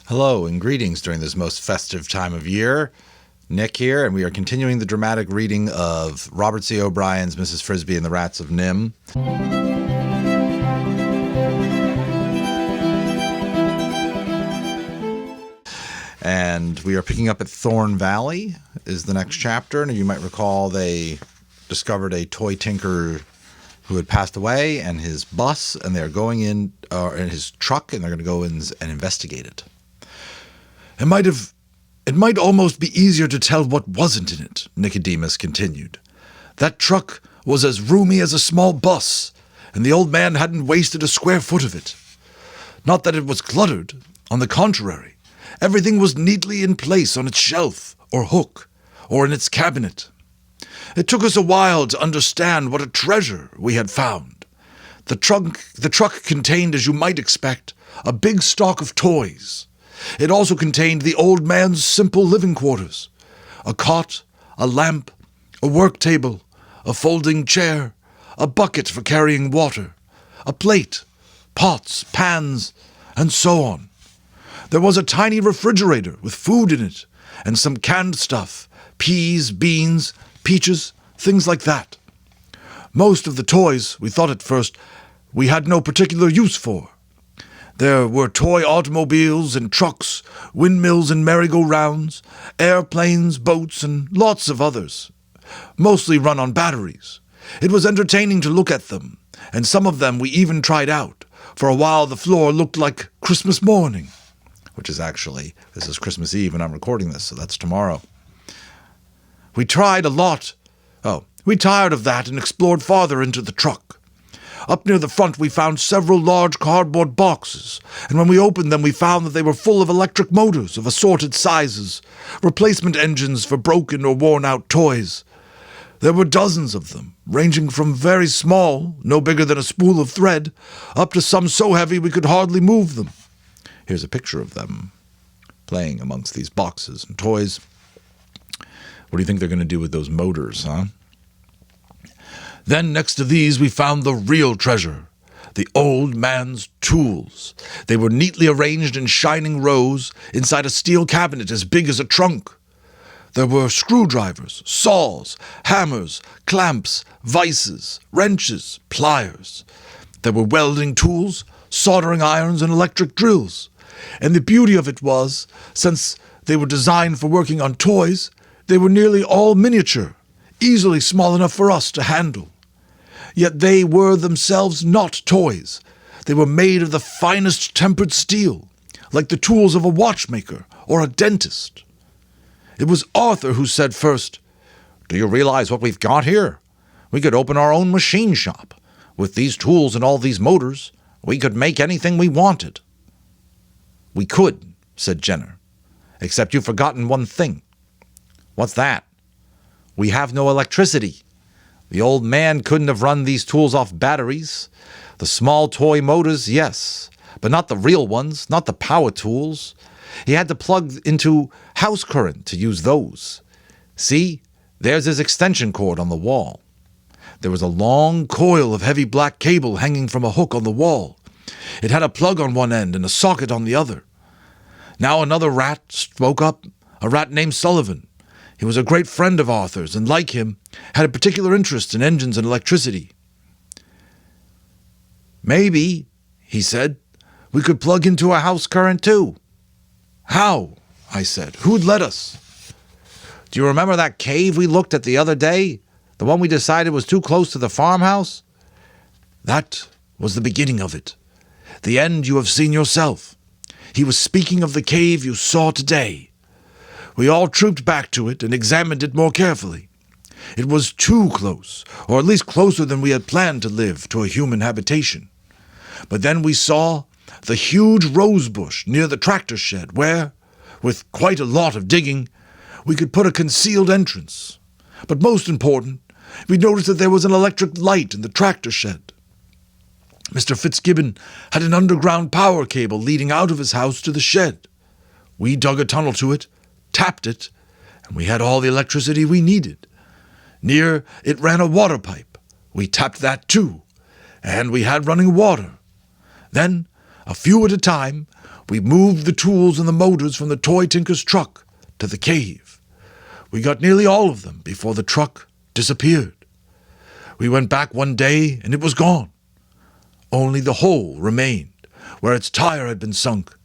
Hello and greetings during this most festive time of year. Nick here, and we are continuing the dramatic reading of Robert C. O'Brien's Mrs. Frisby and the Rats of NIMH. And we are picking up at Thorn Valley is the next chapter. And you might recall they discovered a toy tinker who had passed away and his bus, and they're going in his truck, and they're going to go in and investigate it. It might almost be easier to tell what wasn't in it, Nicodemus continued. That truck was as roomy as a small bus, and the old man hadn't wasted a square foot of it. Not that it was cluttered. On the contrary, everything was neatly in place on its shelf, or hook, or in its cabinet. It took us a while to understand what a treasure we had found. The truck contained, as you might expect, a big stock of toys. It also contained the old man's simple living quarters, a cot, a lamp, a work table, a folding chair, a bucket for carrying water, a plate, pots, pans, and so on. There was a tiny refrigerator with food in it, and some canned stuff, peas, beans, peaches, things like that. Most of the toys, we thought at first, we had no particular use for. There were toy automobiles and trucks, windmills and merry-go-rounds, airplanes, boats, and lots of others, mostly run on batteries. It was entertaining to look at them, and some of them we even tried out. For a while the floor looked like Christmas morning, which is actually, this is Christmas Eve and I'm recording this, so that's tomorrow. We tried a lot. We tired of that and explored farther into the truck. Up near the front we found several large cardboard boxes, and when we opened them we found that they were full of electric motors of assorted sizes, replacement engines for broken or worn-out toys. There were dozens of them, ranging from very small, no bigger than a spool of thread, up to some so heavy we could hardly move them. Here's a picture of them, playing amongst these boxes and toys. What do you think they're going to do with those motors, huh? Then next to these we found the real treasure, the old man's tools. They were neatly arranged in shining rows inside a steel cabinet as big as a trunk. There were screwdrivers, saws, hammers, clamps, vices, wrenches, pliers. There were welding tools, soldering irons, and electric drills. And the beauty of it was, since they were designed for working on toys, they were nearly all miniature, easily small enough for us to handle. Yet they were themselves not toys. They were made of the finest tempered steel, like the tools of a watchmaker or a dentist. It was Arthur who said first, "Do you realize what we've got here? We could open our own machine shop. With these tools and all these motors, we could make anything we wanted." "We could," said Jenner, "except you've forgotten one thing." "What's that?" "We have no electricity. The old man couldn't have run these tools off batteries. The small toy motors, yes, but not the real ones, not the power tools. He had to plug into house current to use those. See, there's his extension cord on the wall." There was a long coil of heavy black cable hanging from a hook on the wall. It had a plug on one end and a socket on the other. Now another rat spoke up, a rat named Sullivan. He was a great friend of Arthur's, and like him, had a particular interest in engines and electricity. "Maybe," he said, "we could plug into a house current too." "How?" I said. "Who'd let us?" "Do you remember that cave we looked at the other day? The one we decided was too close to the farmhouse?" That was the beginning of it. The end you have seen yourself. He was speaking of the cave you saw today. We all trooped back to it and examined it more carefully. It was too close, or at least closer than we had planned to live, to a human habitation. But then we saw the huge rose bush near the tractor shed where, with quite a lot of digging, we could put a concealed entrance. But most important, we noticed that there was an electric light in the tractor shed. Mr. Fitzgibbon had an underground power cable leading out of his house to the shed. We dug a tunnel to it, tapped it, and we had all the electricity we needed. Near it ran a water pipe. We tapped that too, and we had running water. Then, a few at a time, We moved the tools and the motors from the toy tinker's truck to the cave. We got nearly all of them before the truck disappeared. We went back one day and it was gone. Only the hole remained, where its tire had been sunk.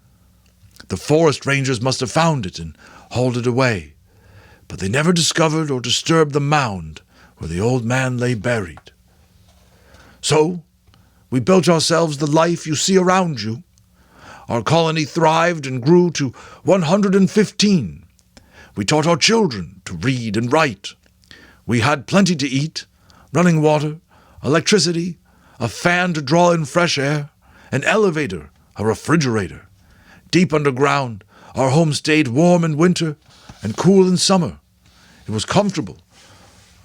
The forest rangers must have found it and hauled it away, but they never discovered or disturbed the mound where the old man lay buried. So, we built ourselves the life you see around you. Our colony thrived and grew to 115. We taught our children to read and write. We had plenty to eat, running water, electricity, a fan to draw in fresh air, an elevator, a refrigerator. Deep underground, our home stayed warm in winter and cool in summer. It was comfortable.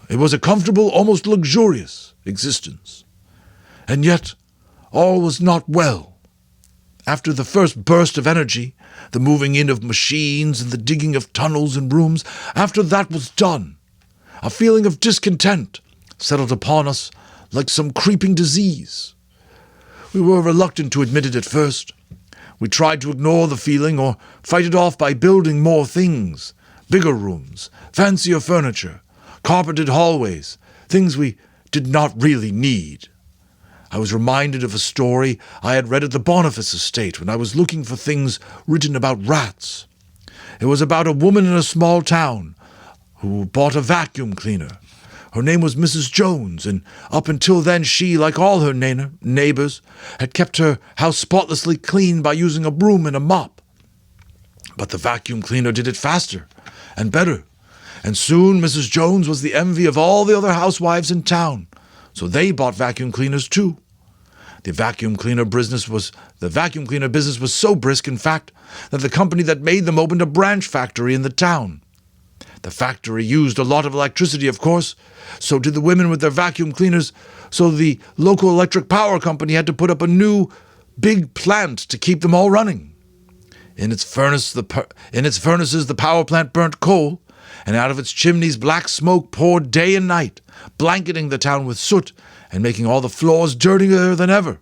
It was a comfortable, almost luxurious existence. And yet, all was not well. After the first burst of energy, the moving in of machines and the digging of tunnels and rooms, after that was done, a feeling of discontent settled upon us like some creeping disease. We were reluctant to admit it at first. We tried to ignore the feeling or fight it off by building more things, bigger rooms, fancier furniture, carpeted hallways, things we did not really need. I was reminded of a story I had read at the Boniface estate when I was looking for things written about rats. It was about a woman in a small town who bought a vacuum cleaner. Her name was Mrs. Jones, and up until then she, like all her neighbors, had kept her house spotlessly clean by using a broom and a mop. But the vacuum cleaner did it faster and better, and soon Mrs. Jones was the envy of all the other housewives in town, so they bought vacuum cleaners too. The vacuum cleaner business was so brisk, in fact, that the company that made them opened a branch factory in the town. The factory used a lot of electricity, of course. So did the women with their vacuum cleaners. So the local electric power company had to put up a new, big plant to keep them all running. In its furnaces, the power plant burnt coal, and out of its chimneys black smoke poured day and night, blanketing the town with soot and making all the floors dirtier than ever.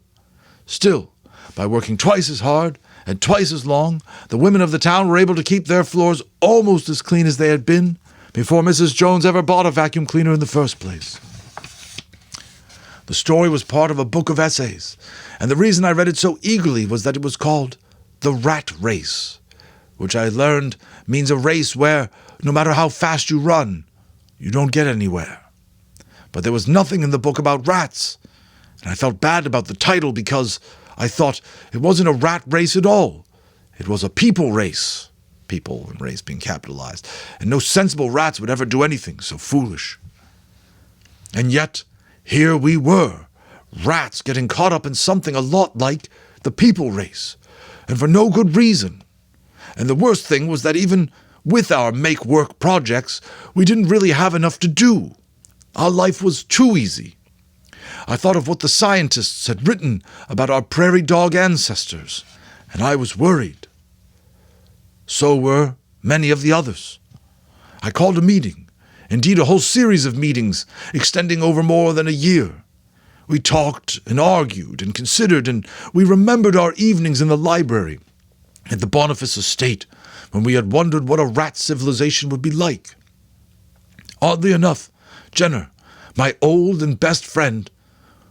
Still, by working twice as hard and twice as long, the women of the town were able to keep their floors almost as clean as they had been before Mrs. Jones ever bought a vacuum cleaner in the first place. The story was part of a book of essays, and the reason I read it so eagerly was that it was called The Rat Race, which I learned means a race where, no matter how fast you run, you don't get anywhere. But there was nothing in the book about rats, and I felt bad about the title because I thought it wasn't a rat race at all. It was a people race. People and race being capitalized. And no sensible rats would ever do anything so foolish. And yet, here we were, rats getting caught up in something a lot like the people race, and for no good reason. And the worst thing was that even with our make-work projects, we didn't really have enough to do. Our life was too easy. I thought of what the scientists had written about our prairie dog ancestors, and I was worried. So were many of the others. I called a meeting, indeed a whole series of meetings, extending over more than a year. We talked and argued and considered, and we remembered our evenings in the library at the Boniface estate when we had wondered what a rat civilization would be like. Oddly enough, Jenner, my old and best friend,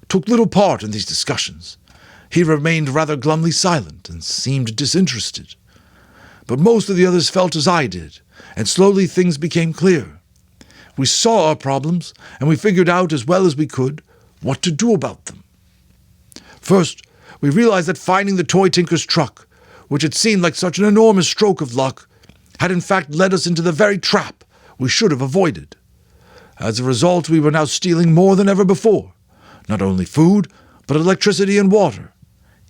took little part in these discussions. He remained rather glumly silent and seemed disinterested. But most of the others felt as I did, and slowly things became clear. We saw our problems, and we figured out as well as we could what to do about them. First, we realized that finding the toy tinker's truck, which had seemed like such an enormous stroke of luck, had in fact led us into the very trap we should have avoided. As a result, we were now stealing more than ever before, not only food, but electricity and water.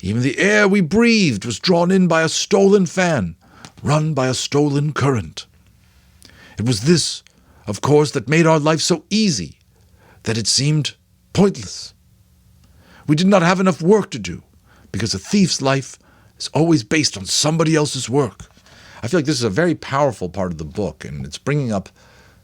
Even the air we breathed was drawn in by a stolen fan, run by a stolen current. It was this, of course, that made our life so easy that it seemed pointless. We did not have enough work to do, because a thief's life is always based on somebody else's work. I feel like this is a very powerful part of the book, and it's bringing up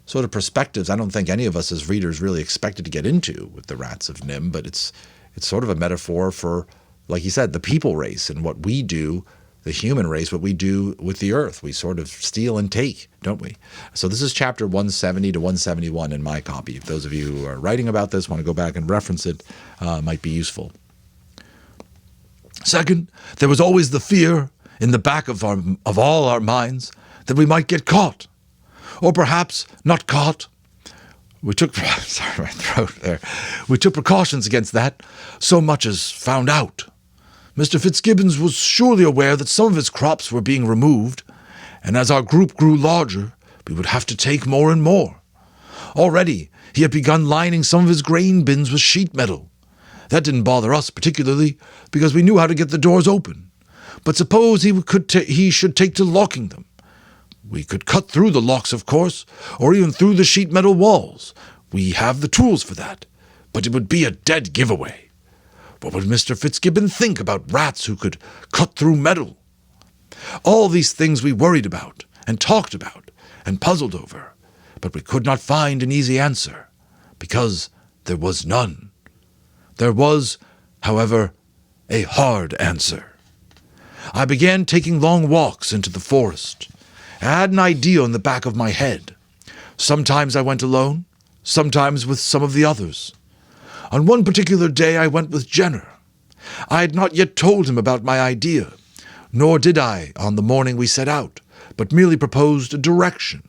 sort of perspectives I don't think any of us as readers really expected to get into with the Rats of NIMH, but it's sort of a metaphor for, like you said, the people race and what we do the human race, what we do with the earth. We sort of steal and take, don't we? So this is chapter 170 to 171 in my copy. If those of you who are writing about this want to go back and reference it, might be useful. Second, there was always the fear in the back of all our minds that we might get caught. Or perhaps not caught. We took sorry, my throat there. We took precautions against that, so much as found out. Mr. Fitzgibbons was surely aware that some of his crops were being removed, and as our group grew larger, we would have to take more and more. Already, he had begun lining some of his grain bins with sheet metal. That didn't bother us particularly, because we knew how to get the doors open. But suppose he should take to locking them. We could cut through the locks, of course, or even through the sheet metal walls. We have the tools for that, but it would be a dead giveaway. What would Mr. Fitzgibbon think about rats who could cut through metal? All these things we worried about, and talked about, and puzzled over, but we could not find an easy answer, because there was none. There was, however, a hard answer. I began taking long walks into the forest. I had an idea in the back of my head. Sometimes I went alone, sometimes with some of the others. On one particular day I went with Jenner. I had not yet told him about my idea, nor did I on the morning we set out, but merely proposed a direction.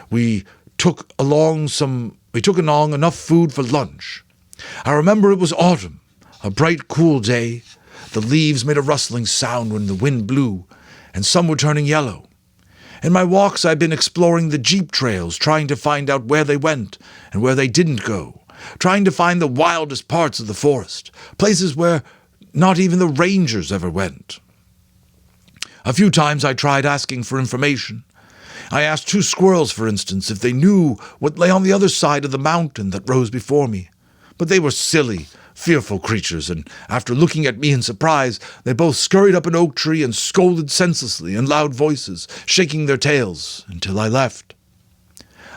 We took along enough food for lunch. I remember it was autumn, a bright, cool day. The leaves made a rustling sound when the wind blew, and some were turning yellow. In my walks I'd been exploring the jeep trails, trying to find out where they went and where they didn't go, trying to find the wildest parts of the forest, places where not even the rangers ever went. A few times I tried asking for information. I asked 2 squirrels, for instance, if they knew what lay on the other side of the mountain that rose before me. But they were silly, fearful creatures, and after looking at me in surprise, they both scurried up an oak tree and scolded senselessly in loud voices, shaking their tails, until I left.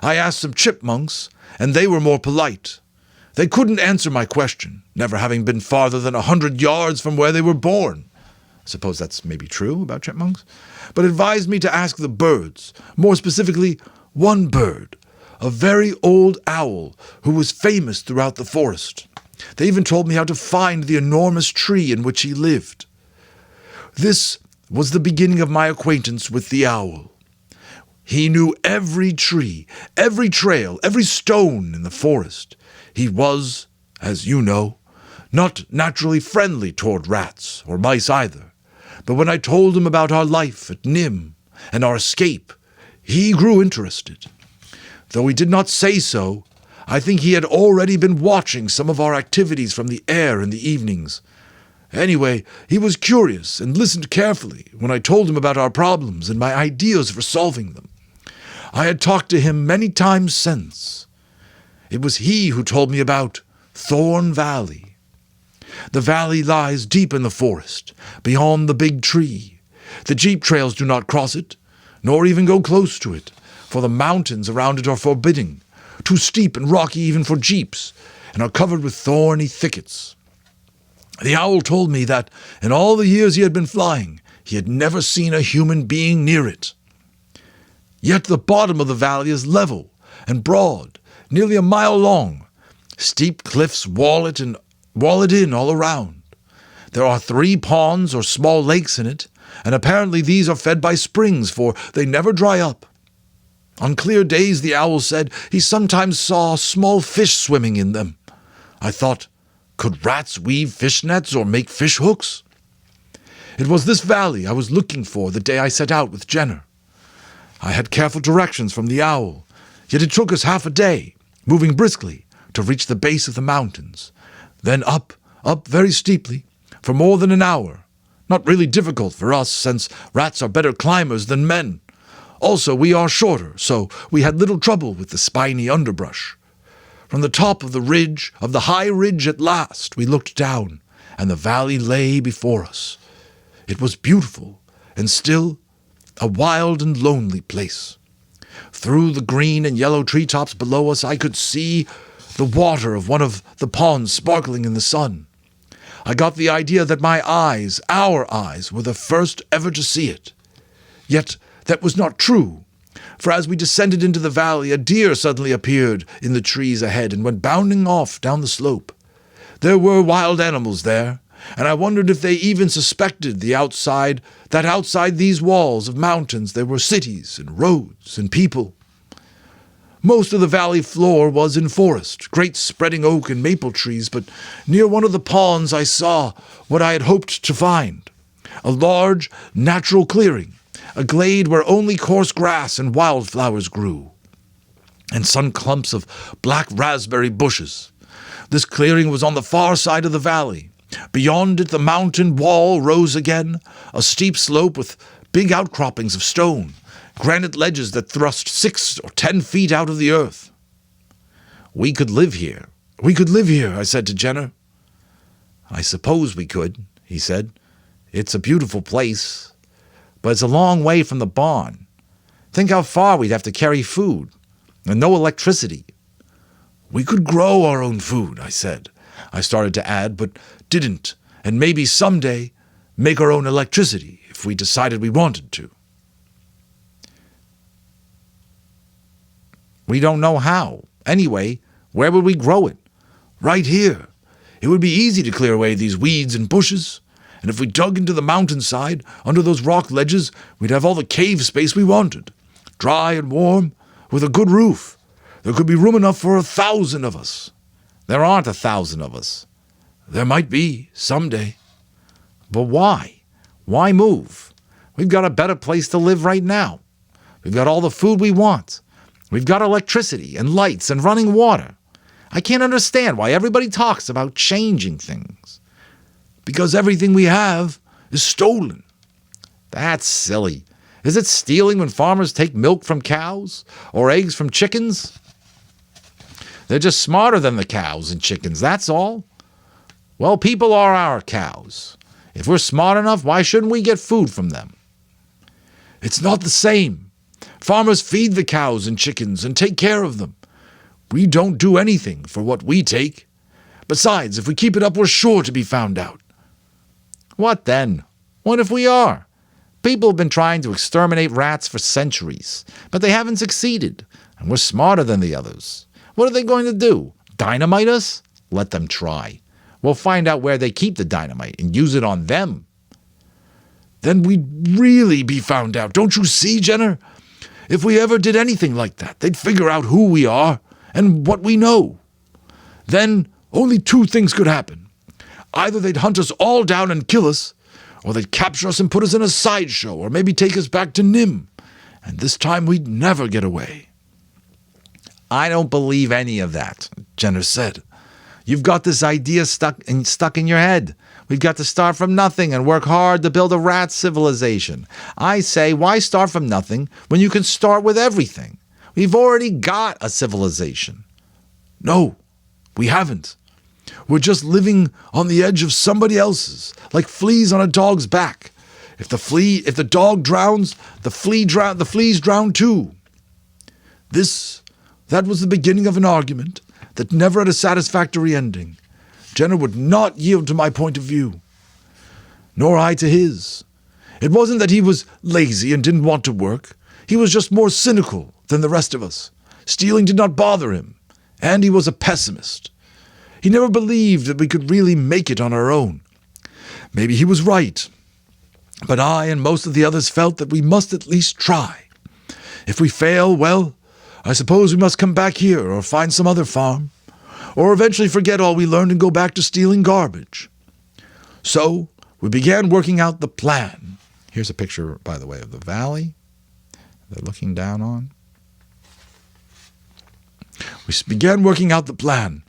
I asked some chipmunks, and they were more polite. They couldn't answer my question, never having been farther than 100 yards from where they were born. I suppose that's maybe true about chipmunks, but advised me to ask the birds, more specifically, one bird, a very old owl who was famous throughout the forest. They even told me how to find the enormous tree in which he lived. This was the beginning of my acquaintance with the owl. He knew every tree, every trail, every stone in the forest. He was, as you know, not naturally friendly toward rats, or mice either. But when I told him about our life at NIMH and our escape, he grew interested. Though he did not say so, I think he had already been watching some of our activities from the air in the evenings. Anyway, he was curious and listened carefully when I told him about our problems and my ideas for solving them. I had talked to him many times since. It was he who told me about Thorn Valley. The valley lies deep in the forest, beyond the big tree. The jeep trails do not cross it, nor even go close to it, for the mountains around it are forbidding, too steep and rocky even for jeeps, and are covered with thorny thickets. The owl told me that in all the years he had been flying, he had never seen a human being near it. Yet the bottom of the valley is level and broad, nearly a mile long. Steep cliffs wall it in all around. There are 3 ponds or small lakes in it, and apparently these are fed by springs, for they never dry up. On clear days, the owl said, he sometimes saw small fish swimming in them. I thought, could rats weave fish nets or make fish hooks? It was this valley I was looking for the day I set out with Jenner. I had careful directions from the owl, yet it took us half a day, moving briskly, to reach the base of the mountains. Then up very steeply, for more than an hour. Not really difficult for us, since rats are better climbers than men. Also, we are shorter, so we had little trouble with the spiny underbrush. From the top of the high ridge at last, we looked down, and the valley lay before us. It was beautiful, and still a wild and lonely place. Through the green and yellow treetops below us, I could see the water of one of the ponds sparkling in the sun. I got the idea that my eyes, our eyes, were the first ever to see it. Yet that was not true, for as we descended into the valley, a deer suddenly appeared in the trees ahead and went bounding off down the slope. There were wild animals there, and I wondered if they even suspected that outside these walls of mountains there were cities and roads and people. Most of the valley floor was in forest, great spreading oak and maple trees, but near one of the ponds I saw what I had hoped to find, a large, natural clearing, a glade where only coarse grass and wildflowers grew, and some clumps of black raspberry bushes. This clearing was on the far side of the valley. Beyond it the mountain wall rose again, a steep slope with big outcroppings of stone, granite ledges that thrust 6 or 10 feet out of the earth. We could live here, I said to Jenner. I suppose we could, he said. It's a beautiful place, but it's a long way from the barn. Think how far we'd have to carry food, and no electricity. We could grow our own food, I said. I started to add, but didn't, and maybe someday make our own electricity if we decided we wanted to. We don't know how. Anyway, where would we grow it? Right here. It would be easy to clear away these weeds and bushes, and if we dug into the mountainside, under those rock ledges, we'd have all the cave space we wanted. Dry and warm, with a good roof. There could be room enough for 1,000 of us. There aren't 1,000 of us. There might be, someday. But why? Why move? We've got a better place to live right now. We've got all the food we want. We've got electricity and lights and running water. I can't understand why everybody talks about changing things. Because everything we have is stolen. That's silly. Is it stealing when farmers take milk from cows or eggs from chickens? They're just smarter than the cows and chickens, that's all. Well, people are our cows. If we're smart enough, why shouldn't we get food from them? It's not the same. Farmers feed the cows and chickens and take care of them. We don't do anything for what we take. Besides, if we keep it up, we're sure to be found out. What then? What if we are? People have been trying to exterminate rats for centuries, but they haven't succeeded, and we're smarter than the others. What are they going to do? Dynamite us? Let them try. We'll find out where they keep the dynamite and use it on them. Then we'd really be found out, don't you see, Jenner? If we ever did anything like that, they'd figure out who we are and what we know. Then only 2 things could happen. Either they'd hunt us all down and kill us, or they'd capture us and put us in a sideshow, or maybe take us back to NIMH. And this time we'd never get away. I don't believe any of that, Jenner said. You've got this idea stuck in your head. We've got to start from nothing and work hard to build a rat civilization. I say, why start from nothing when you can start with everything? We've already got a civilization. No, we haven't. We're just living on the edge of somebody else's, like fleas on a dog's back. If the dog drowns, the fleas drown too. That was the beginning of an argument that never had a satisfactory ending. Jenner would not yield to my point of view, nor I to his. It wasn't that he was lazy and didn't want to work. He was just more cynical than the rest of us. Stealing did not bother him, and he was a pessimist. He never believed that we could really make it on our own. Maybe he was right, but I and most of the others felt that we must at least try. If we fail, well, I suppose we must come back here or find some other farm, or eventually forget all we learned and go back to stealing garbage. So we began working out the plan. Here's a picture, by the way, of the valley they're looking down on. We began working out the plan.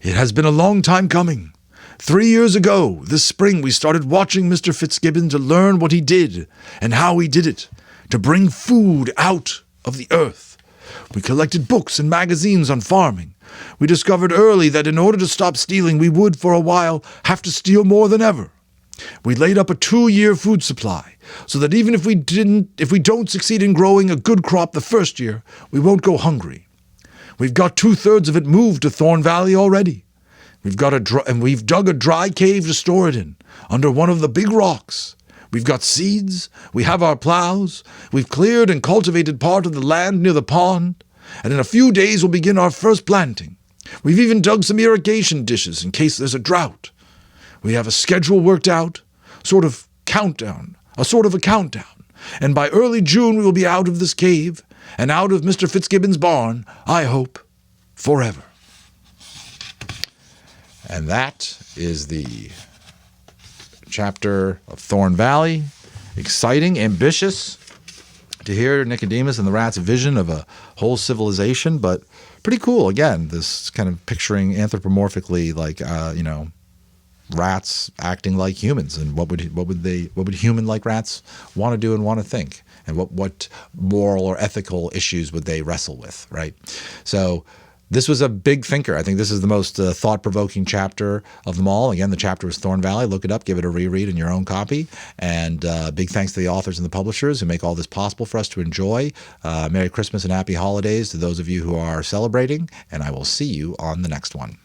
It has been a long time coming. 3 years ago, this spring, we started watching Mr. Fitzgibbon to learn what he did and how he did it, to bring food out of the earth. We collected books and magazines on farming. We discovered early that in order to stop stealing, we would, for a while, have to steal more than ever. We laid up a 2-year food supply, so that even if we don't succeed in growing a good crop the first year, we won't go hungry. We've got 2/3 of it moved to Thorn Valley already. We've dug a dry cave to store it in, under one of the big rocks. We've got seeds, we have our plows, we've cleared and cultivated part of the land near the pond, and in a few days we'll begin our first planting. We've even dug some irrigation dishes in case there's a drought. We have a schedule worked out, a sort of a countdown, and by early June we will be out of this cave, and out of Mr. Fitzgibbon's barn, I hope, forever. And that is the chapter of Thorn Valley. Exciting, ambitious to hear Nicodemus and the Rats' vision of a whole civilization, but pretty cool. Again, this kind of picturing anthropomorphically, like rats acting like humans, and what would human-like rats want to do and want to think, and what moral or ethical issues would they wrestle with, right? So this was a big thinker. I think this is the most thought-provoking chapter of them all. Again, the chapter is Thorn Valley. Look it up. Give it a reread in your own copy. And big thanks to the authors and the publishers who make all this possible for us to enjoy. Merry Christmas and Happy Holidays to those of you who are celebrating. And I will see you on the next one.